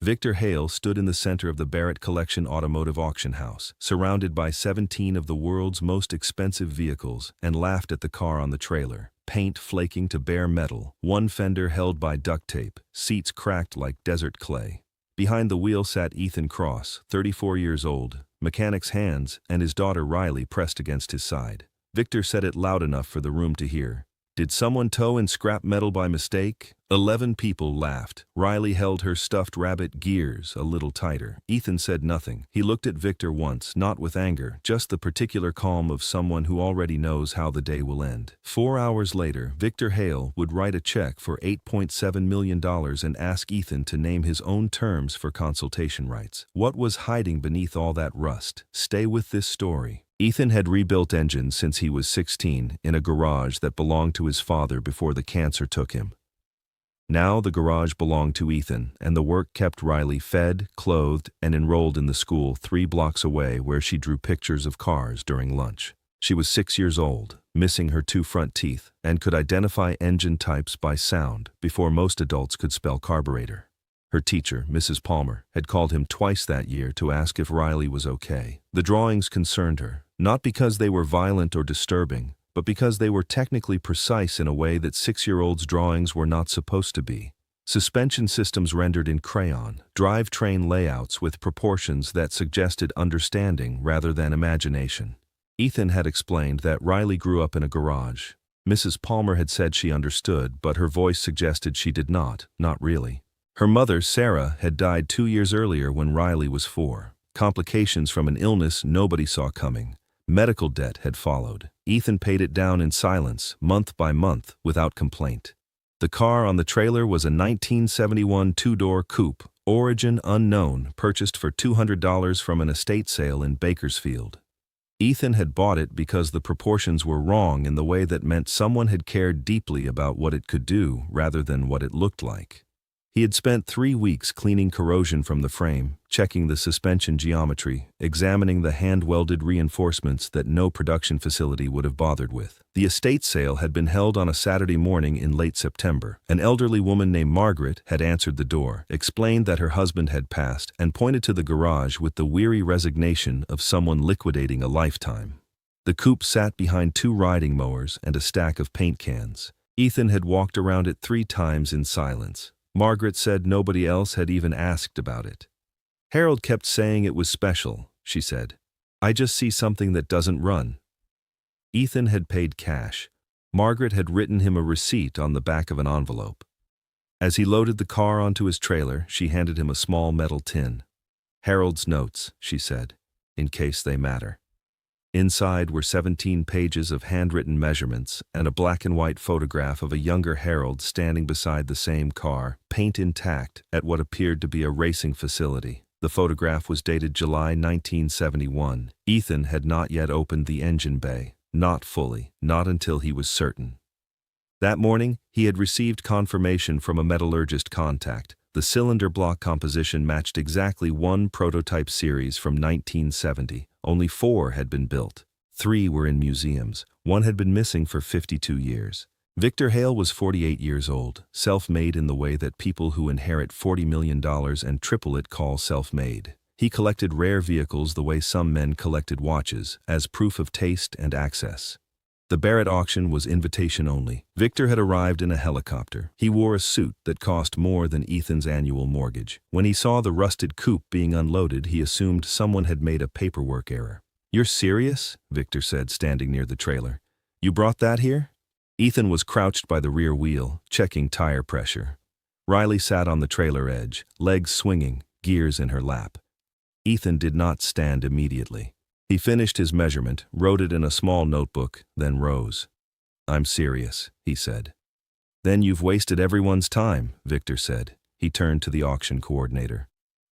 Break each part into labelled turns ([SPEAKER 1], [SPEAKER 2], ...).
[SPEAKER 1] Victor Hale stood in the center of the Barrett Collection automotive auction house, surrounded by 17 of the world's most expensive vehicles, and laughed at the car on the trailer. Paint flaking to bare metal, one fender held by duct tape, seats cracked like desert clay. Behind the wheel sat Ethan Cross, 34 years old, mechanic's hands, and his daughter Riley pressed against his side. Victor said it loud enough for the room to hear. "Did someone tow in scrap metal by mistake?" 11 people laughed. Riley held her stuffed rabbit gears a little tighter. Ethan said nothing. He looked at Victor once, not with anger, just the particular calm of someone who already knows how the day will end. 4 hours later, Victor Hale would write a check for $8.7 million and ask Ethan to name his own terms for consultation rights. What was hiding beneath all that rust? Stay with this story. Ethan had rebuilt engines since he was 16 in a garage that belonged to his father before the cancer took him. Now the garage belonged to Ethan, and the work kept Riley fed, clothed, and enrolled in the school 3 blocks away where she drew pictures of cars during lunch. She was 6 years old, missing her 2 front teeth, and could identify engine types by sound before most adults could spell carburetor. Her teacher, Mrs. Palmer, had called him twice that year to ask if Riley was okay. The drawings concerned her, not because they were violent or disturbing, but because they were technically precise in a way that 6-year-olds' drawings were not supposed to be. Suspension systems rendered in crayon, drivetrain layouts with proportions that suggested understanding rather than imagination. Ethan had explained that Riley grew up in a garage. Mrs. Palmer had said she understood, but her voice suggested she did not really. Her mother, Sarah, had died 2 years earlier when Riley was 4. Complications from an illness nobody saw coming. Medical debt had followed. Ethan paid it down in silence, month by month, without complaint. The car on the trailer was a 1971 2-door coupe, origin unknown, purchased for $200 from an estate sale in Bakersfield. Ethan had bought it because the proportions were wrong in the way that meant someone had cared deeply about what it could do rather than what it looked like. He had spent 3 weeks cleaning corrosion from the frame, checking the suspension geometry, examining the hand-welded reinforcements that no production facility would have bothered with. The estate sale had been held on a Saturday morning in late September. An elderly woman named Margaret had answered the door, explained that her husband had passed, and pointed to the garage with the weary resignation of someone liquidating a lifetime. The coupe sat behind 2 riding mowers and a stack of paint cans. Ethan had walked around it 3 times in silence. Margaret said nobody else had even asked about it. "Harold kept saying it was special," she said. "I just see something that doesn't run." Ethan had paid cash. Margaret had written him a receipt on the back of an envelope. As he loaded the car onto his trailer, she handed him a small metal tin. "Harold's notes," she said, "in case they matter." Inside were 17 pages of handwritten measurements and a black-and-white photograph of a younger Harold standing beside the same car, paint intact, at what appeared to be a racing facility. The photograph was dated July 1971. Ethan had not yet opened the engine bay. Not fully, not until he was certain. That morning, he had received confirmation from a metallurgist contact. The cylinder block composition matched exactly 1 prototype series from 1970. Only 4 had been built. 3 were in museums. 1 had been missing for 52 years. Victor Hale was 48 years old, self-made in the way that people who inherit $40 million and triple it call self-made. He collected rare vehicles the way some men collected watches, as proof of taste and access. The Barrett auction was invitation only. Victor had arrived in a helicopter. He wore a suit that cost more than Ethan's annual mortgage. When he saw the rusted coupe being unloaded, he assumed someone had made a paperwork error. "You're serious?" Victor said, standing near the trailer. "You brought that here?" Ethan was crouched by the rear wheel, checking tire pressure. Riley sat on the trailer edge, legs swinging, gears in her lap. Ethan did not stand immediately. He finished his measurement, wrote it in a small notebook, then rose. "I'm serious," he said. "Then you've wasted everyone's time," Victor said. He turned to the auction coordinator.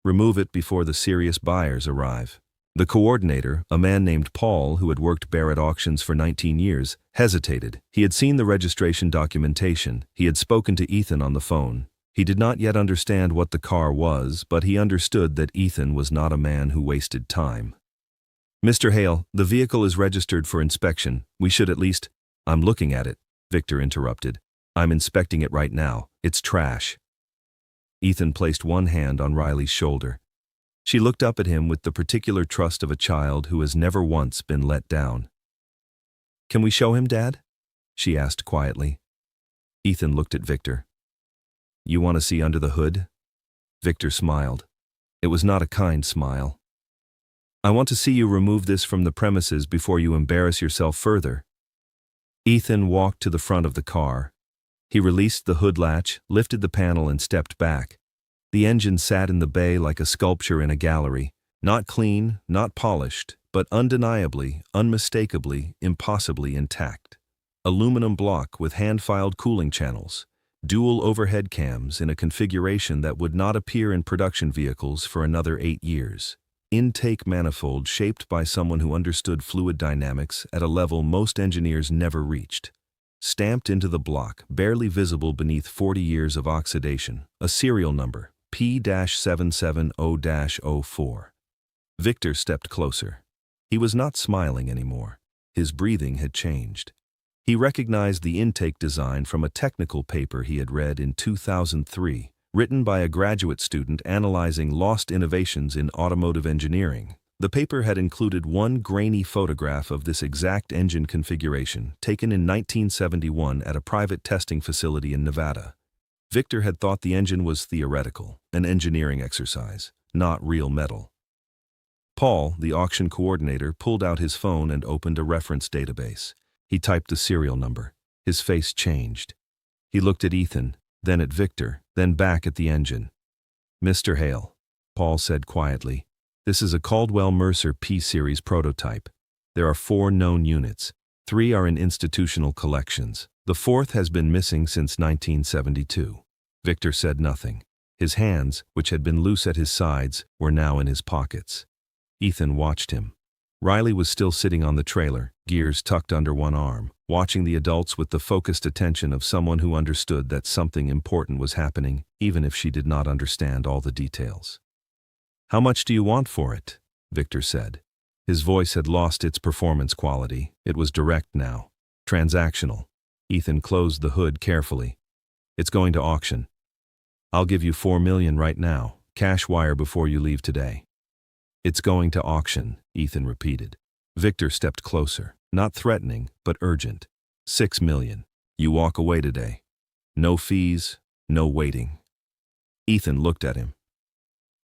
[SPEAKER 1] "Remove it before the serious buyers arrive." The coordinator, a man named Paul who had worked Barrett auctions for 19 years, hesitated. He had seen the registration documentation. He had spoken to Ethan on the phone. He did not yet understand what the car was, but he understood that Ethan was not a man who wasted time. "Mr. Hale, the vehicle is registered for inspection. We should at least—" "I'm looking at it," Victor interrupted. "I'm inspecting it right now. It's trash." Ethan placed one hand on Riley's shoulder. She looked up at him with the particular trust of a child who has never once been let down. "Can we show him, Dad?" she asked quietly. Ethan looked at Victor. "You want to see under the hood?" Victor smiled. It was not a kind smile. "I want to see you remove this from the premises before you embarrass yourself further." Ethan walked to the front of the car. He released the hood latch, lifted the panel, and stepped back. The engine sat in the bay like a sculpture in a gallery, not clean, not polished, but undeniably, unmistakably, impossibly intact. Aluminum block with hand-filed cooling channels, dual overhead cams in a configuration that would not appear in production vehicles for another 8 years. Intake manifold shaped by someone who understood fluid dynamics at a level most engineers never reached. Stamped into the block, barely visible beneath 40 years of oxidation, a serial number, P-770-04. Victor stepped closer. He was not smiling anymore. His breathing had changed. He recognized the intake design from a technical paper he had read in 2003, written by a graduate student analyzing lost innovations in automotive engineering. The paper had included one grainy photograph of this exact engine configuration, taken in 1971 at a private testing facility in Nevada. Victor had thought the engine was theoretical, an engineering exercise, not real metal. Paul, the auction coordinator, pulled out his phone and opened a reference database. He typed the serial number. His face changed. He looked at Ethan, then at Victor, then back at the engine. "Mr. Hale," Paul said quietly, "this is a Caldwell-Mercer P-Series prototype. There are 4 known units. 3 are in institutional collections. The 4th has been missing since 1972. Victor said nothing. His hands, which had been loose at his sides, were now in his pockets. Ethan watched him. Riley was still sitting on the trailer, gears tucked under one arm, watching the adults with the focused attention of someone who understood that something important was happening, even if she did not understand all the details. "How much do you want for it?" Victor said. His voice had lost its performance quality. It was direct now. Transactional. Ethan closed the hood carefully. "It's going to auction. I'll give you $4 million right now, cash wire before you leave today." "It's going to auction," Ethan repeated. Victor stepped closer, not threatening, but urgent. $6 million. You walk away today. No fees, no waiting. Ethan looked at him.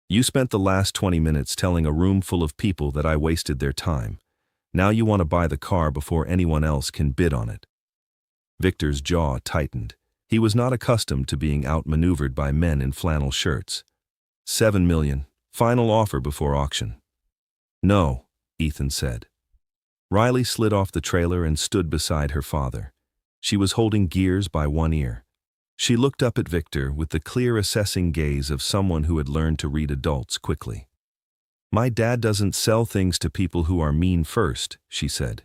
[SPEAKER 1] "You spent the last 20 minutes telling a room full of people that I wasted their time. Now you want to buy the car before anyone else can bid on it." Victor's jaw tightened. He was not accustomed to being outmaneuvered by men in flannel shirts. $7 million. Final offer before auction." "No," Ethan said. Riley slid off the trailer and stood beside her father. She was holding gears by one ear. She looked up at Victor with the clear assessing gaze of someone who had learned to read adults quickly. "My dad doesn't sell things to people who are mean first," she said.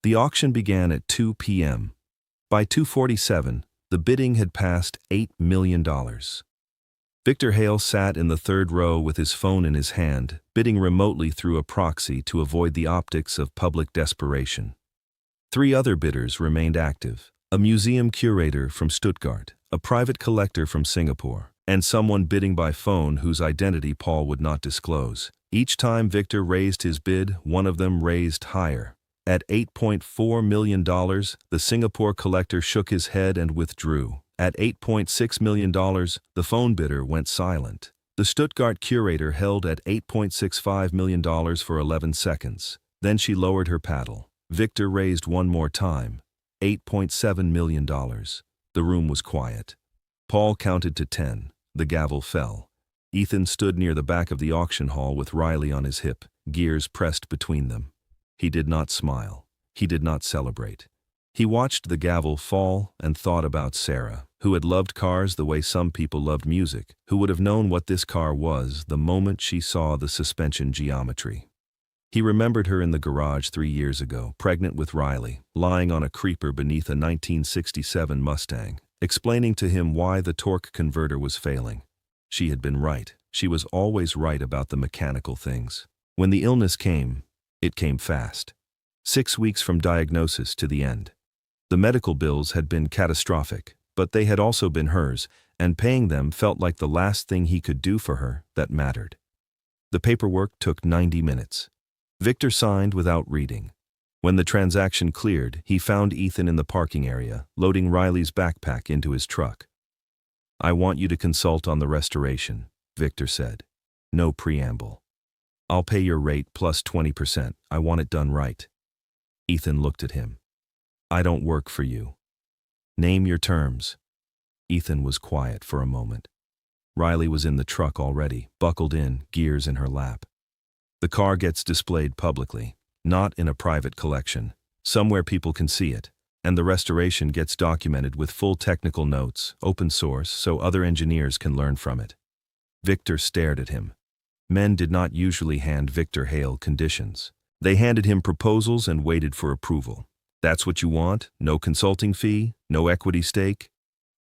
[SPEAKER 1] The auction began at 2 p.m. By 2:47, the bidding had passed $8 million. Victor Hale sat in the third row with his phone in his hand, bidding remotely through a proxy to avoid the optics of public desperation. 3 other bidders remained active: a museum curator from Stuttgart, a private collector from Singapore, and someone bidding by phone whose identity Paul would not disclose. Each time Victor raised his bid, one of them raised higher. At $8.4 million, the Singapore collector shook his head and withdrew. At $8.6 million, the phone bidder went silent. The Stuttgart curator held at $8.65 million for 11 seconds. Then she lowered her paddle. Victor raised one more time. $8.7 million. The room was quiet. Paul counted to 10. The gavel fell. Ethan stood near the back of the auction hall with Riley on his hip, gears pressed between them. He did not smile. He did not celebrate. He watched the gavel fall and thought about Sarah, who had loved cars the way some people loved music, who would have known what this car was the moment she saw the suspension geometry. He remembered her in the garage 3 years ago, pregnant with Riley, lying on a creeper beneath a 1967 Mustang, explaining to him why the torque converter was failing. She had been right. She was always right about the mechanical things. When the illness came, it came fast. 6 weeks from diagnosis to the end. The medical bills had been catastrophic, but they had also been hers, and paying them felt like the last thing he could do for her that mattered. The paperwork took 90 minutes. Victor signed without reading. When the transaction cleared, he found Ethan in the parking area, loading Riley's backpack into his truck. "I want you to consult on the restoration," Victor said. No preamble. "I'll pay your rate plus 20%. I want it done right." Ethan looked at him. "I don't work for you. Name your terms." Ethan was quiet for a moment. Riley was in the truck already, buckled in, gears in her lap. "The car gets displayed publicly, not in a private collection, somewhere people can see it, and the restoration gets documented with full technical notes, open source, so other engineers can learn from it." Victor stared at him. Men did not usually hand Victor Hale conditions. They handed him proposals and waited for approval. "That's what you want? No consulting fee? No equity stake?"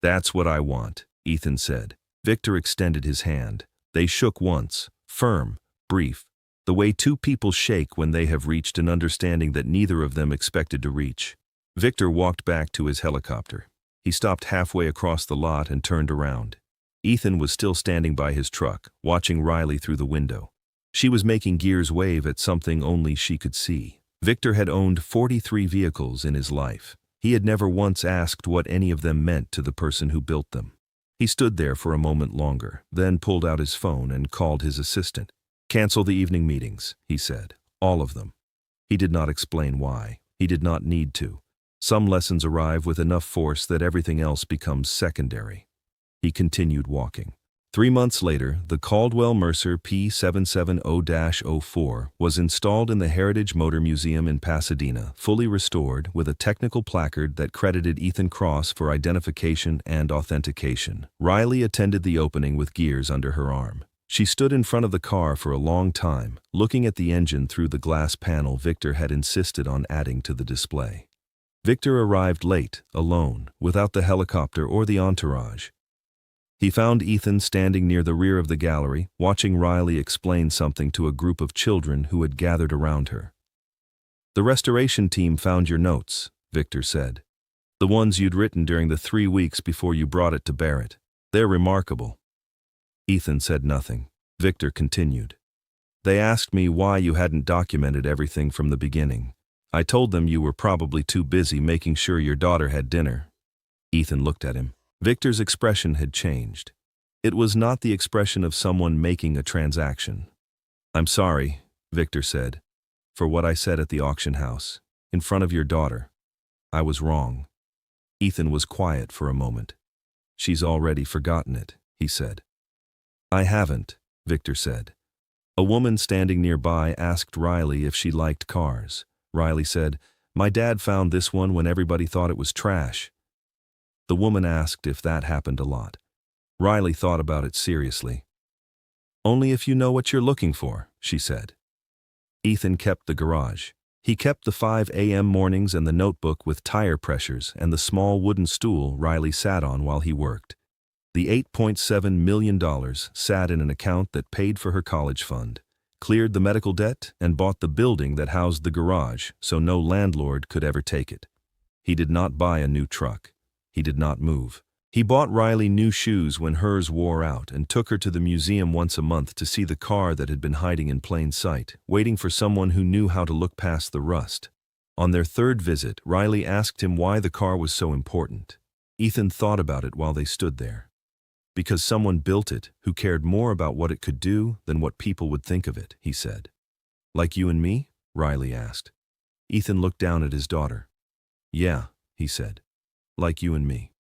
[SPEAKER 1] "That's what I want," Ethan said. Victor extended his hand. They shook once, firm, brief, the way two people shake when they have reached an understanding that neither of them expected to reach. Victor walked back to his helicopter. He stopped halfway across the lot and turned around. Ethan was still standing by his truck, watching Riley through the window. She was making gears wave at something only she could see. Victor had owned 43 vehicles in his life. He had never once asked what any of them meant to the person who built them. He stood there for a moment longer, then pulled out his phone and called his assistant. "Cancel the evening meetings," he said. "All of them." He did not explain why. He did not need to. Some lessons arrive with enough force that everything else becomes secondary. He continued walking. 3 months later, the Caldwell-Mercer P770-04 was installed in the Heritage Motor Museum in Pasadena, fully restored, with a technical placard that credited Ethan Cross for identification and authentication. Riley attended the opening with gears under her arm. She stood in front of the car for a long time, looking at the engine through the glass panel Victor had insisted on adding to the display. Victor arrived late, alone, without the helicopter or the entourage. He found Ethan standing near the rear of the gallery, watching Riley explain something to a group of children who had gathered around her. "The restoration team found your notes," Victor said. "The ones you'd written during the 3 weeks before you brought it to Barrett. They're remarkable." Ethan said nothing. Victor continued. "They asked me why you hadn't documented everything from the beginning. I told them you were probably too busy making sure your daughter had dinner." Ethan looked at him. Victor's expression had changed. It was not the expression of someone making a transaction. "I'm sorry," Victor said, "for what I said at the auction house, in front of your daughter. I was wrong." Ethan was quiet for a moment. "She's already forgotten it," he said. "I haven't," Victor said. A woman standing nearby asked Riley if she liked cars. Riley said, "My dad found this one when everybody thought it was trash." The woman asked if that happened a lot. Riley thought about it seriously. "Only if you know what you're looking for," she said. Ethan kept the garage. He kept the 5 a.m. mornings and the notebook with tire pressures and the small wooden stool Riley sat on while he worked. The $8.7 million sat in an account that paid for her college fund, cleared the medical debt, and bought the building that housed the garage so no landlord could ever take it. He did not buy a new truck. He did not move. He bought Riley new shoes when hers wore out and took her to the museum once a month to see the car that had been hiding in plain sight, waiting for someone who knew how to look past the rust. On their third visit, Riley asked him why the car was so important. Ethan thought about it while they stood there. "Because someone built it who cared more about what it could do than what people would think of it," he said. "Like you and me?" Riley asked. Ethan looked down at his daughter. "Yeah," he said. "Like you and me."